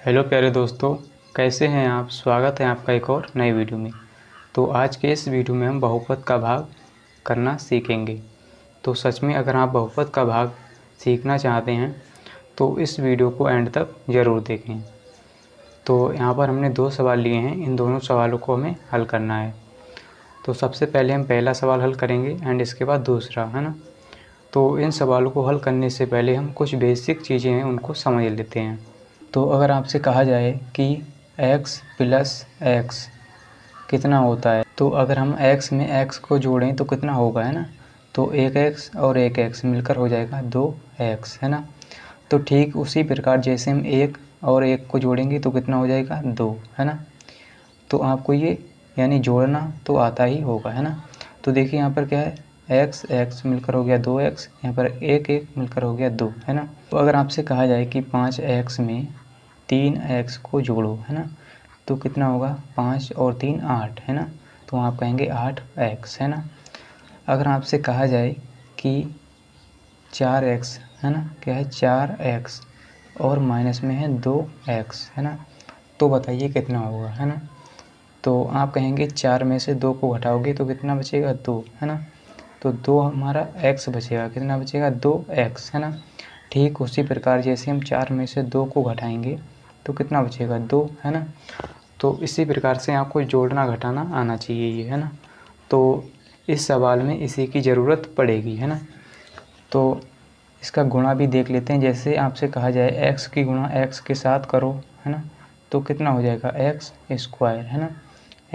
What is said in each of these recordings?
Hello प्यारे दोस्तों, कैसे हैं आप। स्वागत है आपका एक और नई वीडियो में। तो आज के इस वीडियो में हम बहुपद का भाग करना सीखेंगे। तो सच में अगर आप बहुपद का भाग सीखना चाहते हैं तो इस वीडियो को एंड तक ज़रूर देखें। तो यहाँ पर हमने 2 सवाल लिए हैं, इन दोनों सवालों को हमें हल करना है। तो सबसे पहले हम पहला सवाल हल करेंगे एंड इसके बाद दूसरा, है ना। तो इन सवालों को हल करने से पहले हम कुछ बेसिक चीज़ें हैं उनको समझ लेते हैं। तो अगर आपसे कहा जाए कि x प्लस एक्स कितना होता है, तो अगर हम x में x को जोड़ें तो कितना होगा, है ना। तो एक x और एक x मिलकर हो जाएगा 2x, है ना। तो ठीक उसी प्रकार जैसे हम एक और एक को जोड़ेंगे तो कितना हो जाएगा 2, है ना। तो आपको ये यानी जोड़ना तो आता ही होगा, है ना। तो देखिए यहाँ पर क्या है, x x मिलकर हो गया 2x, यहाँ पर एक एक मिलकर हो गया 2, है ना। तो अगर आपसे कहा जाए कि 5x में 3x को जोड़ो, है ना, तो कितना होगा 5 और 3 8, है ना। तो आप कहेंगे 8x, है ना। अगर आपसे कहा जाए कि 4x, है ना, क्या है 4x और माइनस में है 2x, है ना, तो बताइए कितना होगा, है ना। तो आप कहेंगे 4 में से 2 को घटाओगे तो कितना बचेगा 2, है ना। तो 2 हमारा x बचेगा, कितना बचेगा 2x, है ना। ठीक उसी प्रकार जैसे हम 4 में से 2 को घटाएंगे तो कितना बचेगा 2, है ना। तो इसी प्रकार से आपको जोड़ना घटाना आना चाहिए ये, है ना। तो इस सवाल में इसी की ज़रूरत पड़ेगी, है ना। तो इसका गुणा भी देख लेते हैं। जैसे आपसे कहा जाए x की गुणा x के साथ करो, है ना, तो कितना हो जाएगा x स्क्वायर, है ना।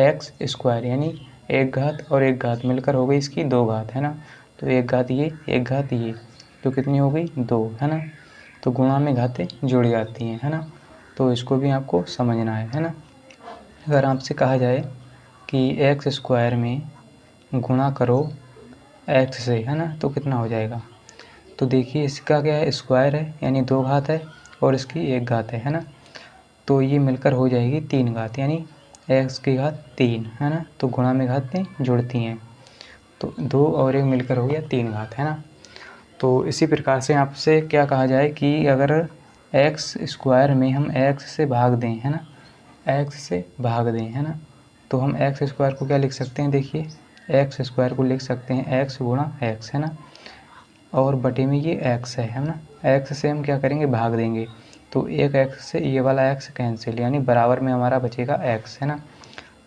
x स्क्वायर यानी एक घात और एक घात मिलकर हो गई इसकी 2 घात, है ना। तो एक घात ये एक घात ये, तो कितनी हो गई 2, है ना। तो गुणा में घातें जुड़ जाती हैं, है ना। तो इसको भी आपको समझना है ना। अगर आपसे कहा जाए कि एक्स स्क्वायर में गुणा करो x से, है ना, तो कितना हो जाएगा। तो देखिए इसका क्या है, स्क्वायर है यानी 2 घात है और इसकी 1 घात है ना। तो ये मिलकर हो जाएगी 3 घात यानी x की घात 3, है ना। तो गुणा में घातें जुड़ती हैं, तो 2 और 1 मिलकर हो गया 3 घात, है ना। तो इसी प्रकार से आपसे क्या कहा जाए कि अगर एक्स स्क्वायर में हम x से भाग दें, है ना, x से भाग दें, है ना, तो हम एक्स स्क्वायर को क्या लिख सकते हैं, देखिए एक्स स्क्वायर को लिख सकते हैं x गुणा x, है ना, और बटे में ये x है ना। x से हम क्या करेंगे, भाग देंगे, तो एक x से ये वाला x कैंसिल यानी बराबर में हमारा बचेगा x, है ना।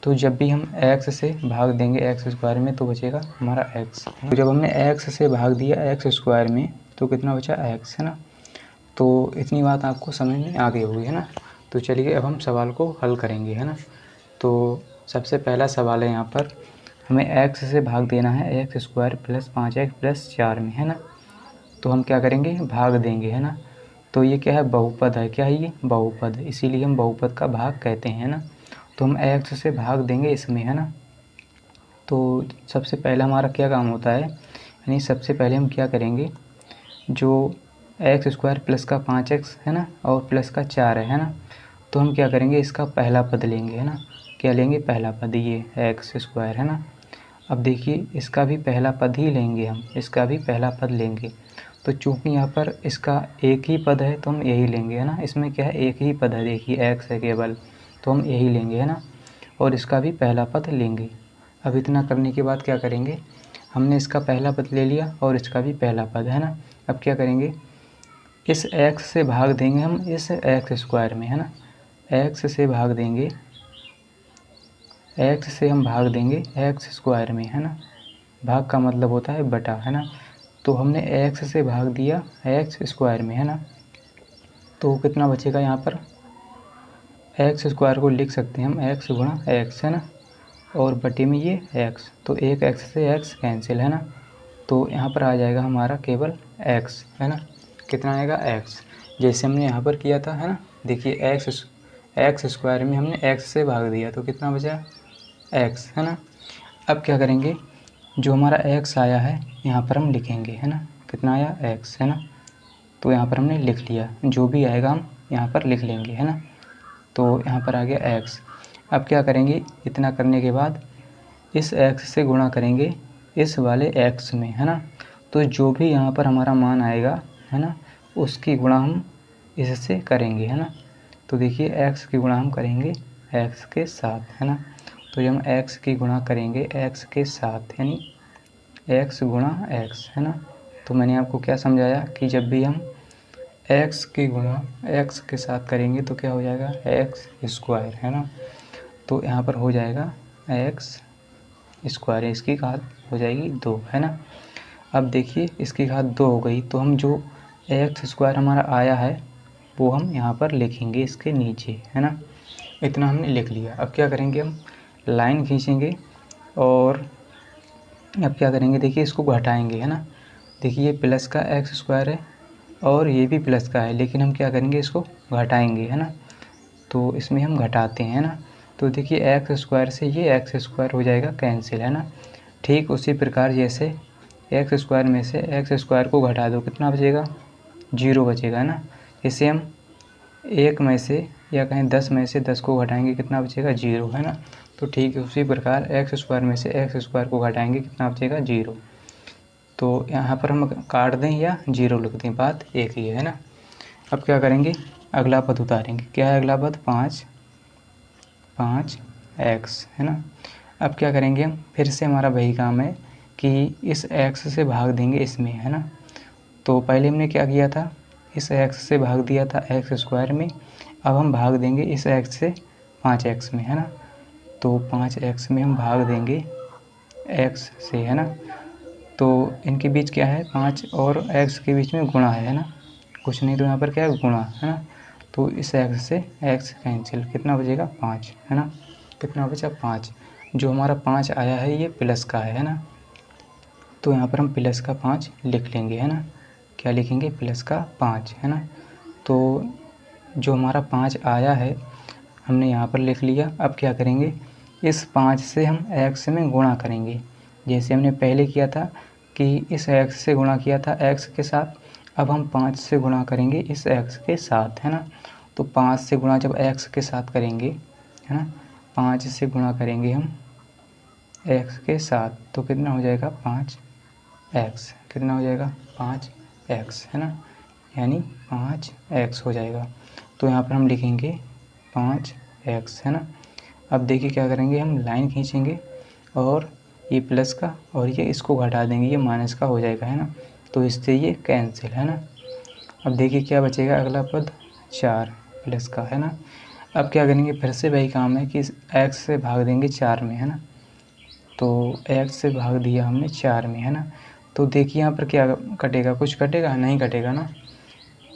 तो जब भी हम x से भाग देंगे एक्स स्क्वायर में तो बचेगा हमारा x। तो जब हमने x से भाग दिया एक्स स्क्वायर में तो कितना बचा x, है ना। तो इतनी बात आपको समझ में आ गई होगी, है ना। तो चलिए अब हम सवाल को हल करेंगे, है ना। तो सबसे पहला सवाल है यहाँ पर, हमें x से भाग देना है x square plus 5x plus 4 में, है ना। तो हम क्या करेंगे, भाग देंगे, है ना। तो ये क्या है, बहुपद है, क्या है ये बहुपद, इसीलिए हम बहुपद का भाग कहते हैं ना। तो हम x से भाग देंगे इसमें, है ना। तो सबसे पहला हमारा क्या काम होता है, यानी सबसे पहले हम क्या करेंगे, जो एक्स स्क्वायर प्लस का 5x है ना और प्लस का 4 है ना, तो हम क्या करेंगे, इसका पहला पद लेंगे, है ना। क्या लेंगे, पहला पद, ये एक्स स्क्वायर, है ना। अब देखिए इसका भी पहला पद ही लेंगे हम, इसका भी पहला पद लेंगे। तो चूँकि यहाँ पर इसका एक ही पद है तो हम यही लेंगे, है ना। इसमें क्या है, एक ही पद है, देखिए एक्स है केवल, तो हम यही लेंगे, है ना। और इसका भी पहला पद लेंगे। अब इतना करने के बाद क्या करेंगे, हमने इसका पहला पद ले लिया और इसका भी पहला पद, है ना। अब क्या करेंगे, इस x से भाग देंगे हम इस एक्स स्क्वायर में, है ना। x से भाग देंगे, x से हम भाग देंगे एक्स स्क्वायर में, है ना। भाग का मतलब होता है बटा, है ना। तो हमने x से भाग दिया एक्स स्क्वायर में, है ना। तो कितना बचेगा यहाँ पर, एक्स स्क्वायर को लिख सकते हैं हम x गुणा x, है ना, और बटे में ये x, तो एक x से x कैंसिल, है ना। तो यहाँ पर आ जाएगा हमारा केवल x, है ना। कितना आएगा x, जैसे हमने यहाँ पर किया था, है ना। देखिए एक्स स्क्वायर में हमने x से भाग दिया तो कितना बचा x, है ना। अब क्या करेंगे, जो हमारा x आया है यहाँ पर हम लिखेंगे, है ना। कितना आया x, है ना। तो यहाँ पर हमने लिख लिया, जो भी आएगा हम यहाँ पर लिख लेंगे, है ना। तो यहाँ पर आ गया x। अब क्या करेंगे, इतना करने के बाद इस x से गुणा करेंगे इस वाले x में, है ना। तो जो भी यहाँ पर हमारा मान आएगा, है ना, उसकी गुणा हम इससे करेंगे, है ना। तो देखिए x की गुणा हम करेंगे x के साथ, है ना। तो जब हम x की गुणा करेंगे x के साथ यानी x गुणा x, है ना। तो मैंने आपको क्या समझाया कि जब भी हम x की गुणा x के साथ करेंगे तो क्या हो जाएगा x स्क्वायर, है ना। तो यहाँ पर हो जाएगा x स्क्वायर, इसकी घात हो जाएगी 2, है ना। अब देखिए इसकी घात 2 हो गई तो हम जो एक्स स्क्वायर हमारा आया है वो हम यहाँ पर लिखेंगे इसके नीचे, है ना। इतना हमने लिख लिया। अब क्या करेंगे, हम लाइन खींचेंगे और अब क्या करेंगे, देखिए इसको घटाएंगे, है ना। देखिए ये प्लस का एक्स स्क्वायर है और ये भी प्लस का है, लेकिन हम क्या करेंगे इसको घटाएंगे, है ना। तो इसमें हम घटाते हैं, है ना। तो देखिए एक्स स्क्वायर से ये एक्स स्क्वायर हो जाएगा कैंसिल, है ना। ठीक उसी प्रकार जैसे एक्स स्क्वायर में से एक्स स्क्वायर को घटा दो, कितना बचेगा 0 बचेगा, है ना। इसे हम 1 में से या कहें 10 में से 10 को घटाएंगे, कितना बचेगा 0, है ना। तो ठीक उसी प्रकार एक्स स्क्वायर में से एक्स स्क्वायर को घटाएंगे, कितना बचेगा 0। तो यहाँ पर हम काट दें या 0 लिख दें, बात एक ही है ना। अब क्या करेंगे, अगला पद उतारेंगे। क्या है अगला पद, 5x, है ना। अब क्या करेंगे, हम फिर से हमारा वही काम है कि इस x से भाग देंगे इसमें, है ना। तो पहले हमने क्या किया था, इस x से भाग दिया था एक्स स्क्वायर में, अब हम भाग देंगे इस x से 5x में, है ना। तो 5x में हम भाग देंगे x से, है ना। तो इनके बीच क्या है, 5 और x के बीच में गुणा है ना, कुछ नहीं, तो यहाँ पर क्या है गुणा, है ना। तो इस x से x कैंसिल, कितना बचेगा 5, है ना। कितना बचा 5। जो हमारा 5 आया है ये प्लस का है ना। तो यहाँ पर हम प्लस का 5 लिख लेंगे, है ना। क्या लिखेंगे, प्लस का 5, है ना। तो जो हमारा 5 आया है हमने यहाँ पर लिख लिया। अब क्या करेंगे, इस 5 से हम x में गुणा करेंगे, जैसे हमने पहले किया था कि इस x से गुणा किया था x के साथ। अब हम 5 से गुणा करेंगे इस x के साथ, है ना। तो 5 से गुणा जब x के साथ करेंगे, है ना, 5 से गुणा करेंगे हम x के साथ, तो कितना हो जाएगा 5x, कितना हो जाएगा 5x, है ना, यानी 5x हो जाएगा। तो यहाँ पर हम लिखेंगे 5x, है ना। अब देखिए क्या करेंगे, हम लाइन खींचेंगे और ये प्लस का और ये इसको घटा देंगे, ये माइनस का हो जाएगा, है ना। तो इससे ये कैंसिल, है ना। अब देखिए क्या बचेगा, अगला पद 4 प्लस का, है ना। अब क्या करेंगे, फिर से वही काम है कि x से भाग देंगे 4 में, है ना। तो x से भाग दिया हमने 4 में, है ना। तो देखिए यहाँ पर क्या कटेगा, कुछ कटेगा नहीं, कटेगा ना।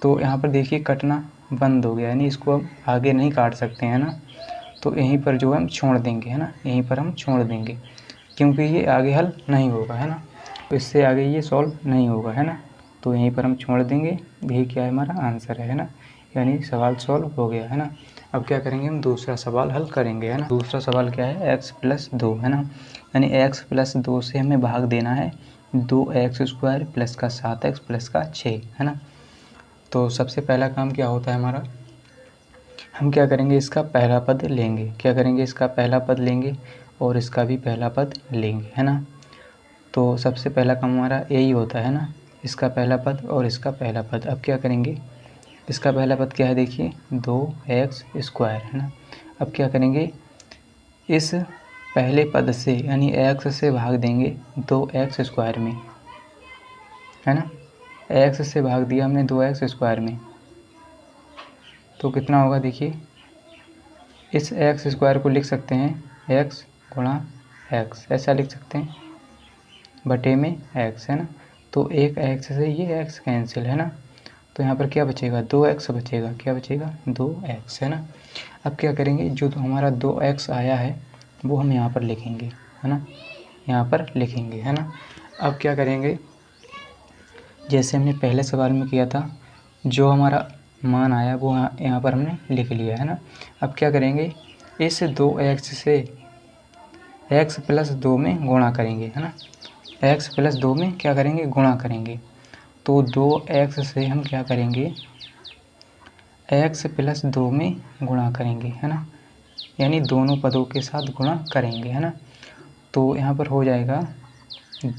तो यहाँ पर देखिए कटना बंद हो गया, यानी इसको अब आगे नहीं काट सकते हैं ना। तो यहीं पर जो है हम छोड़ देंगे, है ना, यहीं पर हम छोड़ देंगे, क्योंकि ये आगे हल नहीं होगा, है ना। तो इससे आगे ये सॉल्व नहीं होगा, है ना। तो यहीं पर हम छोड़ देंगे, यही क्या है हमारा आंसर है ना। यानी सवाल सॉल्व हो गया, है ना। अब क्या करेंगे, हम दूसरा सवाल हल करेंगे, है ना। दूसरा सवाल क्या है, x+2, है ना। यानी x+2 से हमें भाग देना है 2x² प्लस का 7x प्लस का 6, है ना। तो सबसे पहला काम क्या होता है हमारा, हम क्या करेंगे, इसका पहला पद लेंगे। क्या करेंगे, इसका पहला पद लेंगे और इसका भी पहला पद लेंगे, है ना। तो सबसे पहला काम हमारा यही होता है ना, इसका पहला पद और इसका पहला पद। अब क्या करेंगे, इसका पहला पद क्या है, देखिए 2x², है ना। अब क्या करेंगे, इस पहले पद से यानी x से भाग देंगे 2x² में, है ना। x से भाग दिया हमने 2x² में, तो कितना होगा, देखिए इस x² को लिख सकते हैं x गुणा x, ऐसा लिख सकते हैं, बटे में x, है ना। तो एक x से ये x कैंसिल, है ना। तो यहाँ पर क्या बचेगा, 2x बचेगा, क्या बचेगा 2x, है ना। अब क्या करेंगे, जो तो हमारा 2x आया है वो हम यहाँ पर लिखेंगे, है ना, यहाँ पर लिखेंगे, है ना। अब क्या करेंगे, जैसे हमने पहले सवाल में किया था, जो हमारा मान आया वो यहाँ पर हमने लिख लिया, है ना। अब क्या करेंगे, इस 2x से x+2 में गुणा करेंगे, है ना। x+2 में क्या करेंगे, गुणा करेंगे। तो 2x से हम क्या करेंगे, x+2 में गुणा करेंगे, है ना, यानी दोनों पदों के साथ गुणा करेंगे, है ना। तो यहाँ पर हो जाएगा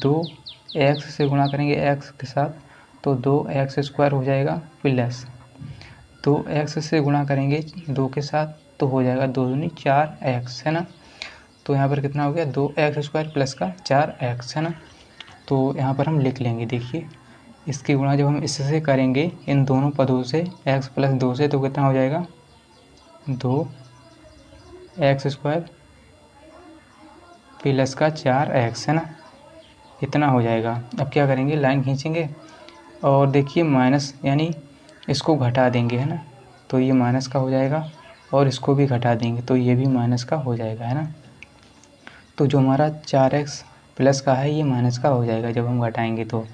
2x से गुणा करेंगे x के साथ, तो 2x² हो जाएगा प्लस तो x से गुणा करेंगे 2 के साथ तो हो जाएगा 2 दूनी 4x, है ना। तो यहाँ पर कितना हो गया 2x² प्लस का 4x, है ना। तो यहाँ पर हम लिख लेंगे, देखिए इसकी गुणा जब हम इससे करेंगे इन दोनों पदों से x + 2 से, तो कितना हो जाएगा 2x² प्लस का 4x, है ना, इतना हो जाएगा। अब क्या करेंगे, लाइन खींचेंगे और देखिए माइनस यानी इसको घटा देंगे, है ना, तो ये माइनस का हो जाएगा और इसको भी घटा देंगे तो ये भी माइनस का हो जाएगा, है ना। तो जो हमारा 4x प्लस का है ये माइनस का हो जाएगा जब हम घटाएंगे तो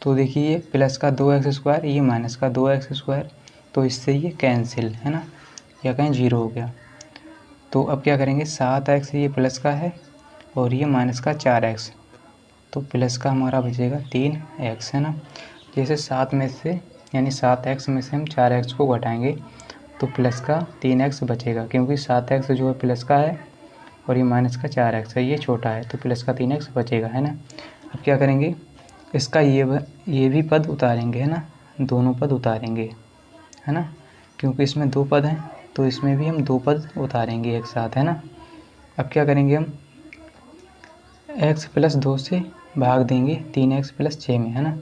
देखिए ये प्लस का 2x², ये माइनस का 2x², तो इससे ये कैंसिल, है ना, या कहीं 0 हो गया। तो अब क्या करेंगे, 7x ये प्लस का है और ये माइनस का 4x, तो प्लस का हमारा बचेगा 3x, है ना। जैसे 7 में से यानी 7x में से हम 4x को घटाएंगे तो प्लस का 3x बचेगा, क्योंकि 7x जो है प्लस का है और ये माइनस का 4x है, ये छोटा है, तो प्लस का 3x बचेगा, है ना। अब क्या करेंगे, इसका ये भी पद उतारेंगे, है ना, दोनों पद उतारेंगे, है ना, क्योंकि इसमें 2 पद हैं तो इसमें भी हम 2 पद उतारेंगे एक साथ, है ना। अब क्या करेंगे, हम x + 2 से भाग देंगे 3x + 6 में, है ना।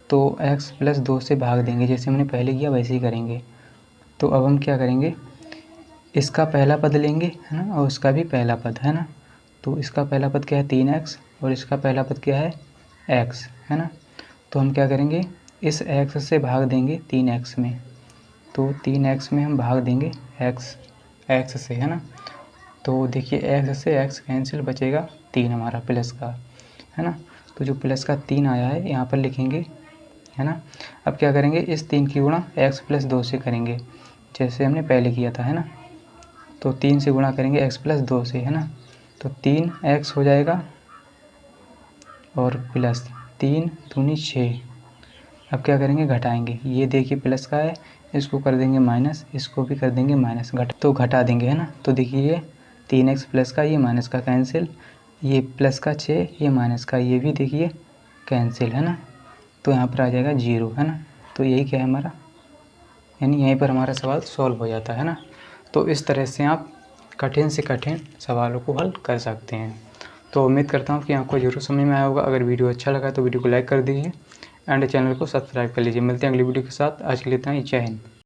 तो x + 2 से भाग देंगे, जैसे हमने पहले किया वैसे ही करेंगे। तो अब हम क्या करेंगे, इसका पहला पद लेंगे, है ना, और इसका भी पहला पद, है ना। तो इसका पहला पद क्या है 3x और इसका पहला पद क्या है x, है ना। तो हम क्या करेंगे, इस x से भाग देंगे 3x में, तो 3x में हम भाग देंगे x से, है ना। तो देखिए x से x कैंसिल, बचेगा 3 हमारा प्लस का, है ना। तो जो प्लस का 3 आया है यहाँ पर लिखेंगे, है ना। अब क्या करेंगे, इस 3 की गुणा x + 2 से करेंगे जैसे हमने पहले किया था, है ना। तो 3 से गुणा करेंगे x + 2 से, है ना, तो 3x हो जाएगा और प्लस 3 दूनी 6। अब क्या करेंगे, घटाएंगे, ये देखिए प्लस का है, इसको कर देंगे माइनस, इसको भी कर देंगे माइनस, तो घटा देंगे, है ना। तो देखिए ये 3x प्लस का, ये माइनस का कैंसिल, ये प्लस का 6, ये माइनस का, ये भी देखिए कैंसिल, है ना। तो यहाँ पर आ जाएगा 0, है ना। तो यही क्या है हमारा, यानी यहीं पर हमारा सवाल सॉल्व हो जाता है ना। तो इस तरह से आप कठिन से कठिन सवालों को हल कर सकते हैं। तो उम्मीद करता हूँ कि आपको ज़रूर समझ में आया होगा। अगर वीडियो अच्छा लगा तो वीडियो को लाइक कर दीजिए एंड चैनल को सब्सक्राइब कर लीजिए। मिलते हैं अगली वीडियो के साथ। आज के लिए इतना ही। जय हिंद।